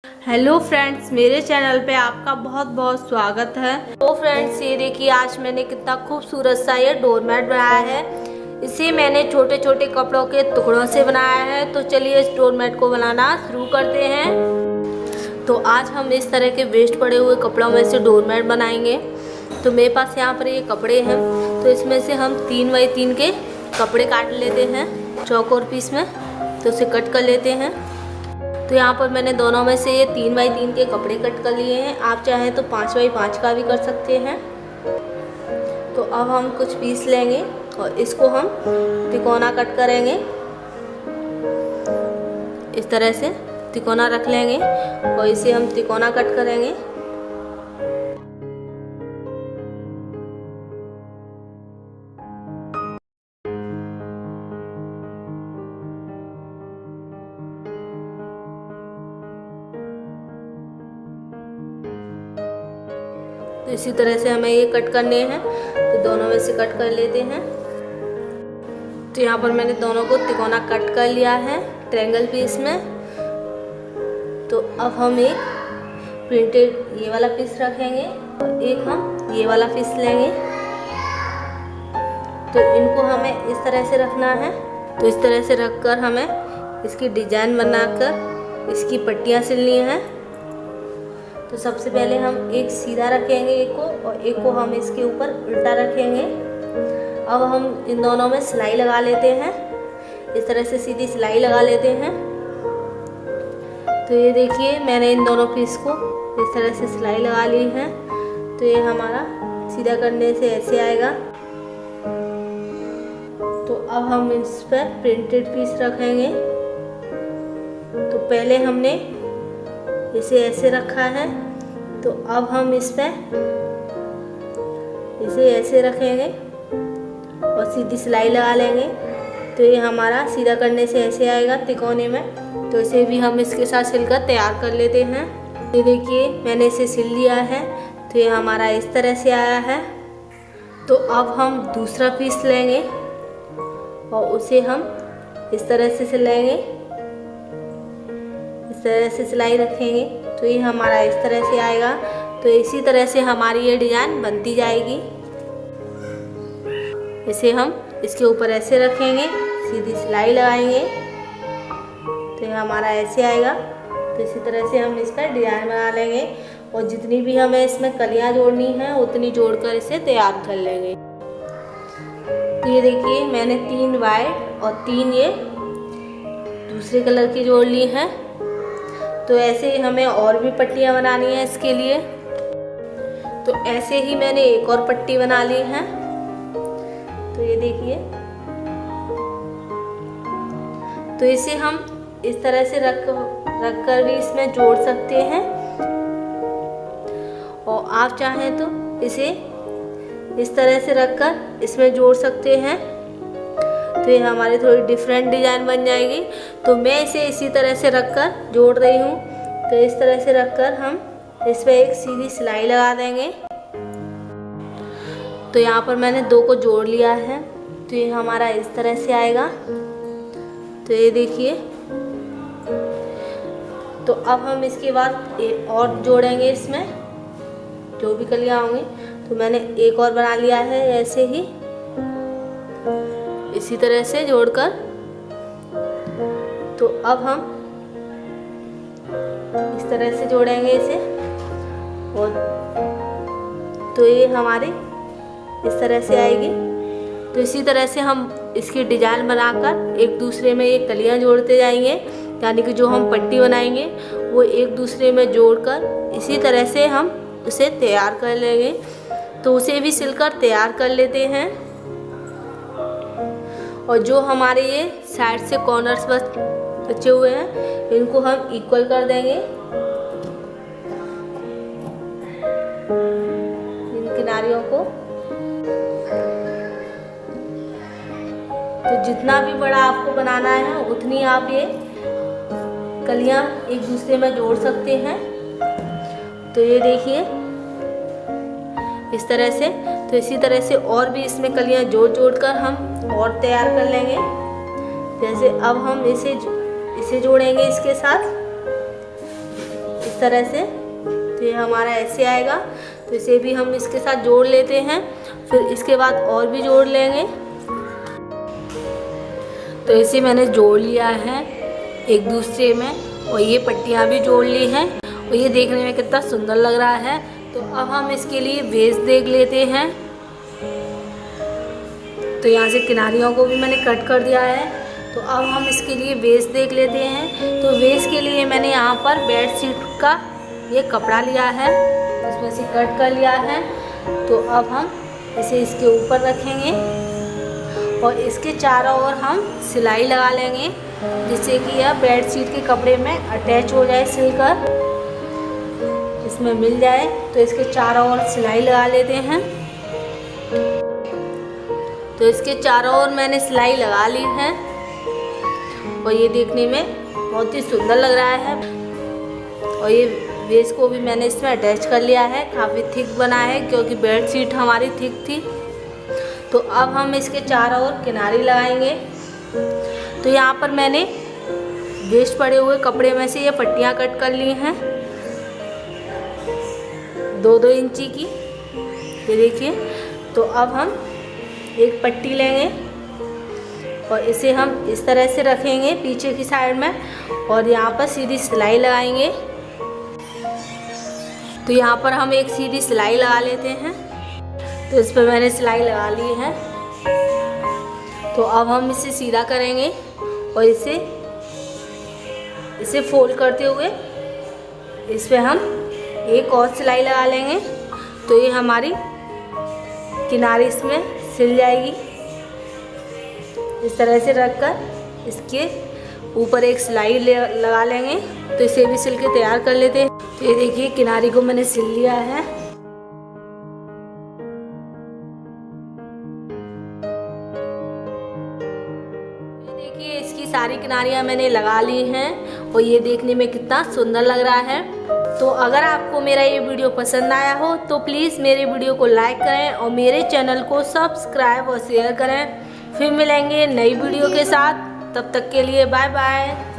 Hello friends, मेरे channel पे आपका बहुत बहुत स्वागत है। तो फ्रेंड्स, ये देखिए आज मैंने कितना खूबसूरत सा ये डोरमैट बनाया है। इसे मैंने छोटे छोटे कपड़ों के टुकड़ों से बनाया है। तो चलिए इस डोरमैट को बनाना शुरू करते हैं। तो आज हम इस तरह के वेस्ट पड़े हुए कपड़ों में से डोरमैट बनाएंगे। तो मेरे पास यहाँ पर ये कपड़े हैं, तो इसमें से हम 3 बाई 3 के कपड़े काट लेते हैं चौकोर पीस में। तो उसे कट कर लेते हैं। तो यहाँ पर मैंने दोनों में से ये 3 बाई 3 के कपड़े कट कर लिए हैं। आप चाहें तो 5 बाई 5 का भी कर सकते हैं। तो अब हम कुछ पीस लेंगे और इसको हम तिकोना कट करेंगे। इस तरह से तिकोना रख लेंगे और इसे हम तिकोना कट करेंगे। तो इसी तरह से हमें ये कट करने हैं। तो दोनों में से कट कर लेते हैं। तो यहाँ पर मैंने दोनों को तिकोना कट कर लिया है ट्रायंगल पीस में। तो अब हम एक प्रिंटेड ये वाला पीस रखेंगे और एक हम ये वाला पीस लेंगे। तो इनको हमें इस तरह से रखना है। तो इस तरह से रखकर हमें इसकी डिजाइन बनाकर इसकी पट्टियाँ सिलनी हैं। तो सबसे पहले हम एक सीधा रखेंगे एक को, और एक को हम इसके ऊपर उल्टा रखेंगे। अब हम इन दोनों में सिलाई लगा लेते हैं। इस तरह से सीधी सिलाई लगा लेते हैं। तो ये देखिए मैंने इन दोनों पीस को इस तरह से सिलाई लगा ली है। तो ये हमारा सीधा करने से ऐसे आएगा। तो अब हम इस पर प्रिंटेड पीस रखेंगे। तो पहले हमने इसे ऐसे रखा है। तो अब हम इस पे इसे ऐसे रखेंगे और सीधी सिलाई लगा लेंगे। तो ये हमारा सीधा करने से ऐसे आएगा तिकोने में। तो इसे भी हम इसके साथ सिलकर तैयार कर लेते हैं। ये देखिए मैंने इसे सिल लिया है। तो ये हमारा इस तरह से आया है। तो अब हम दूसरा पीस लेंगे और उसे हम इस तरह से सिलेंगे। इस तरह से सिलाई रखेंगे। तो ये हमारा इस तरह से आएगा। तो इसी तरह से हमारी ये डिज़ाइन बनती जाएगी। इसे हम इसके ऊपर ऐसे रखेंगे, सीधी सिलाई लगाएंगे। तो ये हमारा ऐसे आएगा। तो इसी तरह से हम इसका डिज़ाइन बना लेंगे और जितनी भी हमें इसमें कलियाँ जोड़नी हैं उतनी जोड़कर इसे तैयार कर लेंगे। तो ये देखिए मैंने 3 वाइट और 3 ये दूसरे कलर की जोड़ ली हैं। तो ऐसे ही हमें और भी पट्टियाँ बनानी है इसके लिए। तो ऐसे ही मैंने एक और पट्टी बना ली है। तो ये देखिए, तो इसे हम इस तरह से रख कर भी इसमें जोड़ सकते हैं और आप चाहें तो इसे इस तरह से रखकर इसमें जोड़ सकते हैं। तो ये हमारी थोड़ी डिफरेंट डिज़ाइन बन जाएगी। तो मैं इसे इसी तरह से रखकर जोड़ रही हूँ। तो इस तरह से रखकर हम इस पर एक सीधी सिलाई लगा देंगे। तो यहाँ पर मैंने 2 को जोड़ लिया है। तो ये हमारा इस तरह से आएगा। तो ये देखिए। तो अब हम इसके बाद एक और जोड़ेंगे इसमें जो भी कलियाँ होंगी। तो मैंने एक और बना लिया है ऐसे ही, इसी तरह से जोड़कर। तो अब हम इस तरह से जोड़ेंगे इसे और तो ये हमारी इस तरह से आएगी। तो इसी तरह से हम इसकी डिजाइन बनाकर एक दूसरे में ये कलियां जोड़ते जाएंगे। यानी कि जो हम पट्टी बनाएंगे वो एक दूसरे में जोड़कर इसी तरह से हम उसे तैयार कर लेंगे। तो उसे भी सिलकर तैयार कर लेते हैं। और जो हमारे ये साइड से कॉर्नर्स बचे हुए हैं इनको हम इक्वल कर देंगे इन किनारियों को। तो जितना भी बड़ा आपको बनाना है उतनी आप ये कलियां एक दूसरे में जोड़ सकते हैं। तो ये देखिए इस तरह से। तो इसी तरह से और भी इसमें कलियां जोड़ कर हम और तैयार कर लेंगे। जैसे अब हम इसे जोड़ेंगे इसके साथ। इस तरह से। तो ये हमारा ऐसे आएगा। तो इसे भी हम इसके साथ जोड़ लेते हैं, फिर इसके बाद और भी जोड़ लेंगे। तो इसे मैंने जोड़ लिया है एक दूसरे में, और ये पट्टियाँ भी जोड़ ली हैं, और ये देखने में कितना सुंदर लग रहा है। तो अब हम इसके लिए बेस देख लेते हैं। तो यहाँ से किनारियों को भी मैंने कट कर दिया है। तो अब हम इसके लिए बेस देख लेते हैं। तो बेस के लिए मैंने यहाँ पर बेड शीट का ये कपड़ा लिया है, उसमें से कट कर लिया है। तो अब हम इसे इसके ऊपर रखेंगे और इसके चारों ओर हम सिलाई लगा लेंगे, जिससे कि यह बेड शीट के कपड़े में अटैच हो जाए, सिलकर इसमें मिल जाए। तो इसके चारों ओर सिलाई लगा लेते हैं। तो इसके चारों ओर मैंने सिलाई लगा ली है, और ये देखने में बहुत ही सुंदर लग रहा है। और ये बेस को भी मैंने इसमें अटैच कर लिया है। काफ़ी थिक बना है, क्योंकि बेड शीट हमारी थिक थी। तो अब हम इसके चारों ओर किनारी लगाएंगे। तो यहाँ पर मैंने वेस्ट पड़े हुए कपड़े में से ये पट्टियाँ कट कर ली हैं 2-2 इंची की, ये देखिए। तो अब हम एक पट्टी लेंगे और इसे हम इस तरह से रखेंगे पीछे की साइड में, और यहाँ पर सीधी सिलाई लगाएंगे। तो यहाँ पर हम एक सीधी सिलाई लगा लेते हैं। तो इस पर मैंने सिलाई लगा ली है। तो अब हम इसे सीधा करेंगे और इसे फोल्ड करते हुए इस पर हम एक और सिलाई लगा लेंगे। तो ये हमारी किनारी इसमें सिल जाएगी। इस तरह से रखकर इसके ऊपर एक सिलाई लगा लेंगे। तो इसे भी सिल के तैयार कर लेते हैं। तो ये देखिए किनारी को मैंने सिल लिया है। देखिए इसकी सारी किनारियाँ मैंने लगा ली हैं, और ये देखने में कितना सुंदर लग रहा है। तो अगर आपको मेरा ये वीडियो पसंद आया हो तो प्लीज़ मेरे वीडियो को लाइक करें और मेरे चैनल को सब्सक्राइब और शेयर करें। फिर मिलेंगे नई वीडियो के साथ, तब तक के लिए बाय बाय।